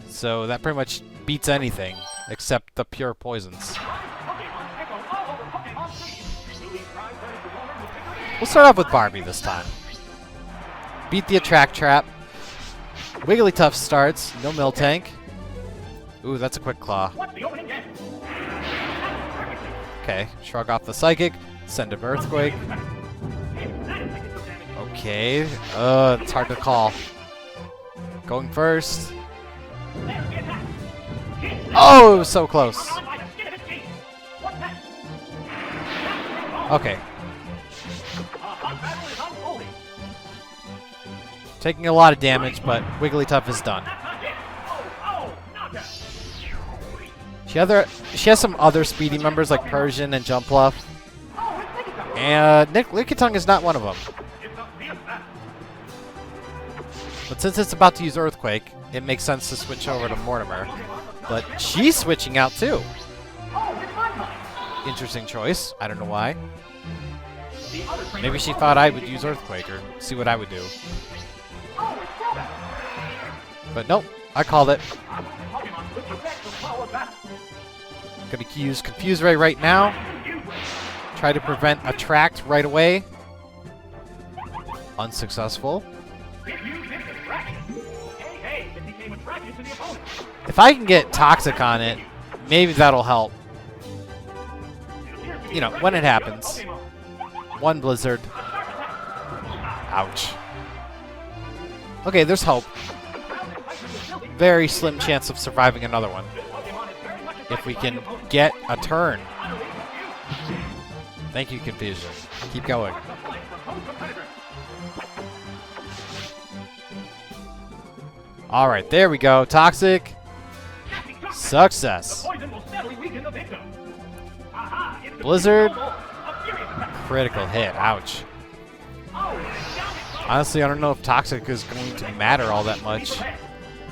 So that pretty much beats anything except the pure poisons. We'll start off with Barbie this time. Beat the Attract Trap. Wigglytuff starts. No Miltank. Ooh, that's a Quick Claw. Okay, shrug off the Psychic. Send an Earthquake. Okay, it's hard to call. Going first. Oh, it was so close. Okay. Taking a lot of damage, but Wigglytuff is done. She has some other speedy members like Persian and Jumpluff. And Lickitung is not one of them. But since it's about to use Earthquake, it makes sense to switch over to Mortimer. But she's switching out too. Interesting choice. I don't know why. Maybe she thought I would use Earthquake or see what I would do. But nope, I called it. Gonna use Confuse Ray right now. Try to prevent Attract right away. Unsuccessful. If I can get Toxic on it, maybe that'll help. You know, when it happens. One Blizzard. Ouch. Okay, there's hope. Very slim chance of surviving another one. If we can get a turn. Thank you, Confusion. Keep going. Alright, there we go. Toxic. Success. Blizzard. Critical hit. Ouch. Honestly, I don't know if Toxic is going to matter all that much.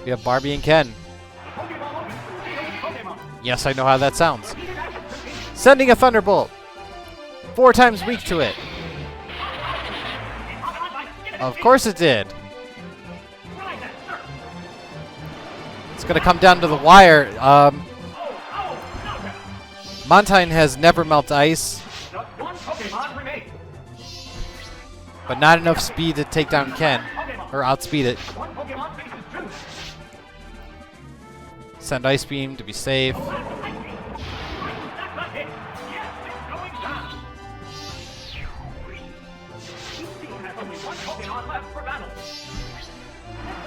We have Barbie and Ken. Yes, I know how that sounds. Sending a Thunderbolt. 4 times weak to it. Of course it did. It's going to come down to the wire. Montine has never melt ice, Just one Pokemon remains. but not enough speed to take down Ken, or outspeed it. One Pokemon faces two. Send Ice Beam to be safe. That's a hit. Yes, it's going down. Each team has only one Pokemon left for battle.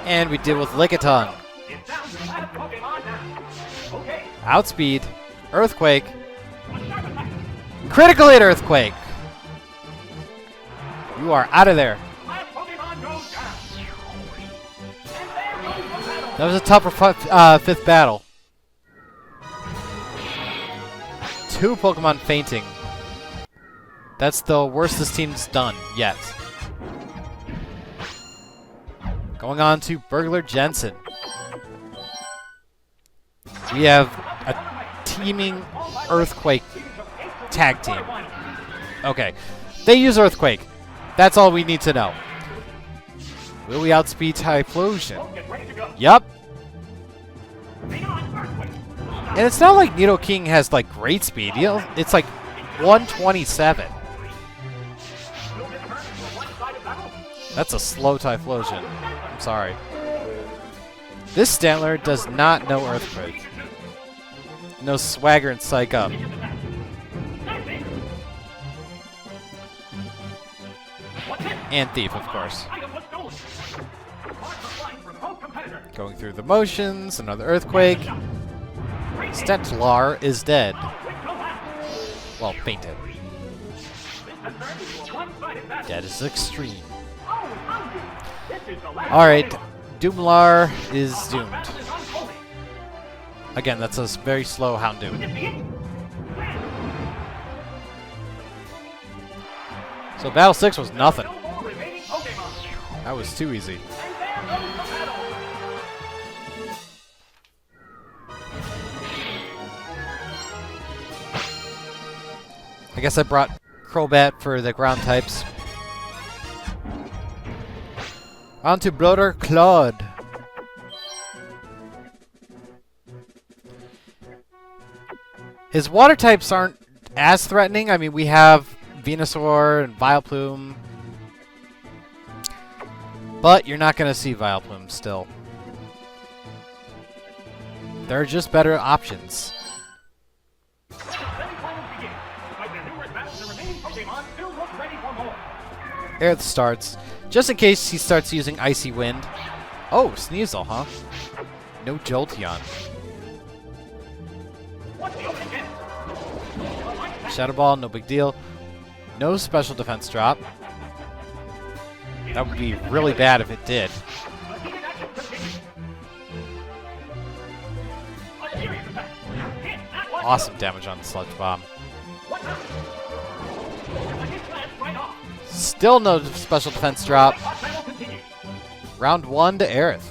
And we deal with Lickitung. It's down to the last Pokemon now. Okay. Outspeed. Earthquake. One sharp attack. Critical hit Earthquake. You are out of there. Last Pokemon goes down. And there goes the battle. That was a tougher fifth battle. 2 Pokemon fainting. That's the worst this team's done yet. Going on to Burglar Jensen. We have a teaming Earthquake tag team. Okay. They use Earthquake. That's all we need to know. Will we outspeed Typhlosion? Get ready to go. Yup. Hang on, Earthquake. And it's not like Nidoking has like great speed. You know, it's like 127. Will this turn into a one-sided battle? That's a slow Typhlosion. I'm sorry. This Stantler does not know Earthquake. No swagger and psych up. And Thief, of course. Item was stolen. Marks are flying from both competitors. Going through the motions, another Earthquake. Stantler is dead. Well, fainted. Dead is extreme. Alright, Doomlar is doomed. Again, that's a very slow Houndoom. So Battle 6 was nothing. That was too easy. I guess I brought Crobat for the ground types. On to Bloater Claude. His water types aren't as threatening. I mean, we have Venusaur and Vileplume. But you're not going to see Vileplume still. There are just better options. Aerith starts. Just in case he starts using Icy Wind. Oh, Sneasel, huh? No Jolteon. Shadow Ball, no big deal. No special defense drop. That would be really bad if it did. Awesome damage on the Sludge Bomb. Still no special defense drop. Round 1 to Aerith.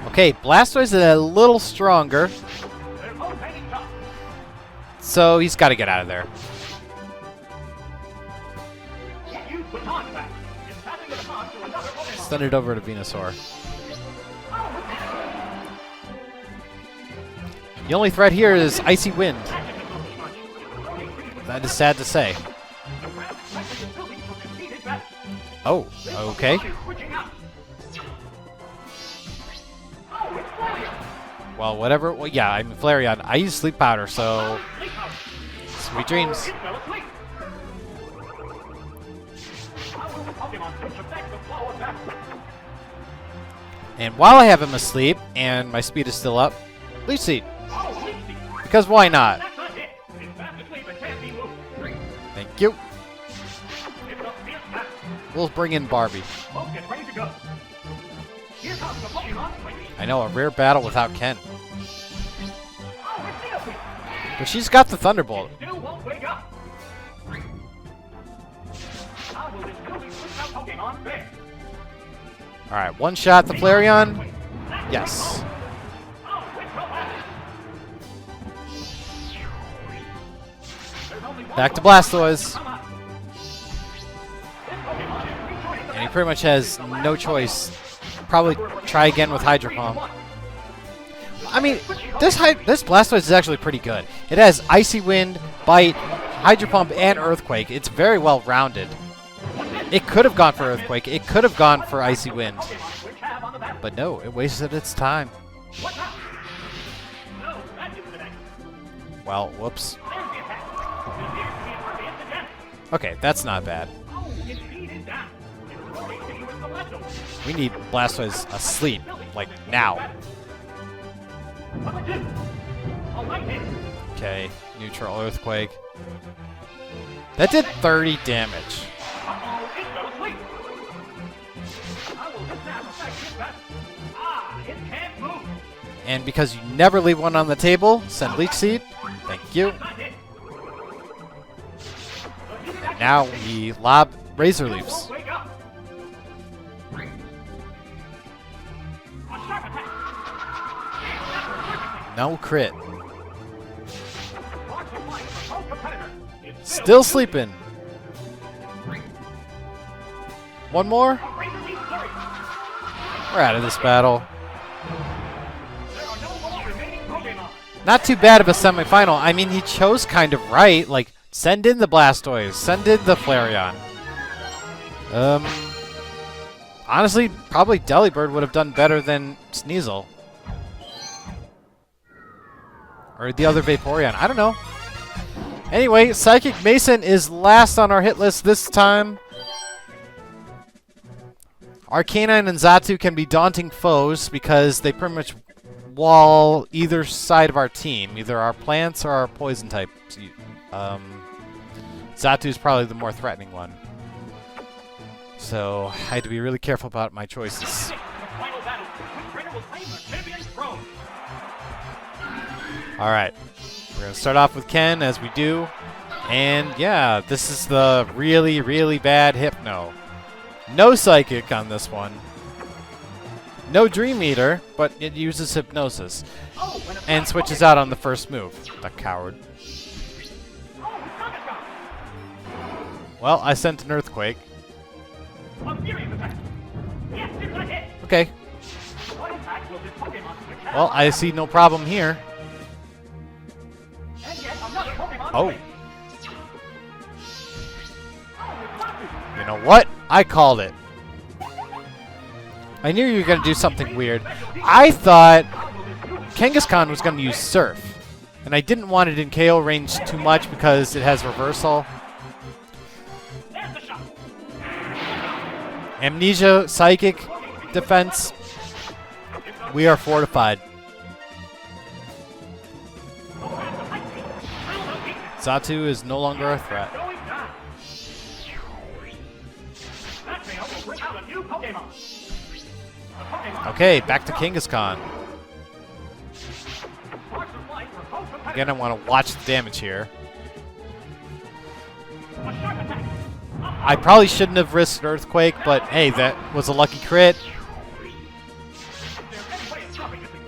Okay, Blastoise is a little stronger. So he's got to get out of there. Send it over to Venusaur. The only threat here is Icy Wind. That is sad to say. Oh, okay. Well, whatever. Well, yeah, I'm Flareon. I use Sleep Powder, so sweet dreams. And while I have him asleep, and my speed is still up, Leech Seed. Because why not? Thank you. We'll bring in Barbie. I know, a rare battle without Ken. But she's got the Thunderbolt. Alright, one shot the Flareon. Yes. Back to Blastoise. And he pretty much has no choice. Probably try again with Hydro Pump. I mean, this Blastoise is actually pretty good. It has Icy Wind, Bite, Hydro Pump, and Earthquake. It's very well rounded. It could have gone for Earthquake. It could have gone for Icy Wind. But no, it wasted its time. Well, whoops. Okay, that's not bad. We need Blastoise asleep, like now. Okay, neutral Earthquake. That did 30 damage. And because you never leave one on the table, send Leech Seed. Thank you. And now we lob Razor Leaves. No crit. Still sleeping. One more. We're out of this battle. Not too bad of a semifinal. I mean, he chose kind of right. Like, send in the Blastoise. Send in the Flareon. Honestly, probably Delibird would have done better than Sneasel. Or the other Vaporeon. I don't know. Anyway, Psychic Mason is last on our hit list this time. Arcanine and Xatu can be daunting foes because they pretty much wall either side of our team, either our plants or our poison type. Xatu is probably the more threatening one. So I had to be really careful about my choices. Alright, we're going to start off with Ken, as we do. And yeah, this is the really, really bad Hypno. No Psychic on this one. No Dream Eater, but it uses Hypnosis. And switches out on the first move. The coward. Well, I sent an Earthquake. Okay. Well, I see no problem here. Oh. You know what? I called it. I knew you were going to do something weird. I thought Kangaskhan was going to use Surf. And I didn't want it in KO range too much because it has Reversal. Amnesia, Psychic, Defense. We are fortified. Xatu is no longer a threat. Okay, back to Kangaskhan. Again, I want to watch the damage here. I probably shouldn't have risked Earthquake, but hey, that was a lucky crit.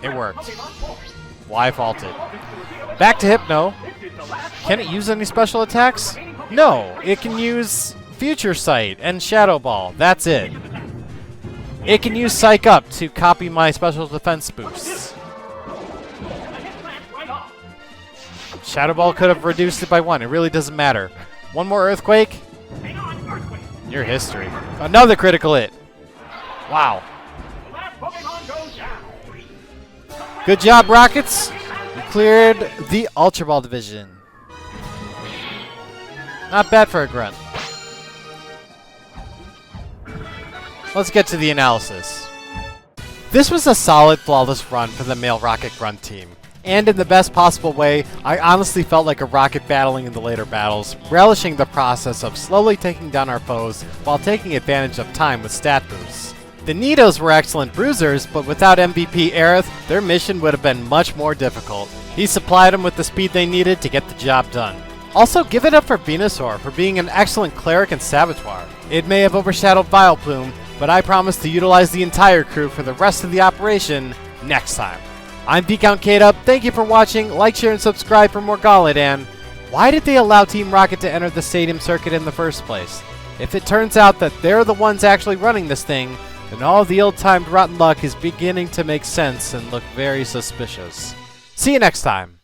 It worked. Why faulted? Back to Hypno. Can it use any special attacks? No, it can use Future Sight and Shadow Ball. That's it. It can use Psych Up to copy my special defense boosts. Shadow Ball could have reduced it by 1. It really doesn't matter. One more Earthquake. Your history. Another critical hit. Wow. Good job, Rockets. You cleared the Ultra Ball division. Not bad for a Grunt. Let's get to the analysis. This was a solid, flawless run for the male Rocket Grunt team. And in the best possible way, I honestly felt like a Rocket battling in the later battles, relishing the process of slowly taking down our foes while taking advantage of time with stat boosts. The Nidos were excellent bruisers, but without MVP Aerith, their mission would have been much more difficult. He supplied them with the speed they needed to get the job done. Also, give it up for Venusaur for being an excellent Cleric and Saboteur. It may have overshadowed Vileplume, but I promise to utilize the entire crew for the rest of the operation next time. I'm ViscountKdub. Thank you for watching. Like, share, and subscribe for more Gauntlet, and Why did they allow Team Rocket to enter the stadium circuit in the first place? If it turns out that they're the ones actually running this thing, then all the old-timed rotten luck is beginning to make sense and look very suspicious. See you next time!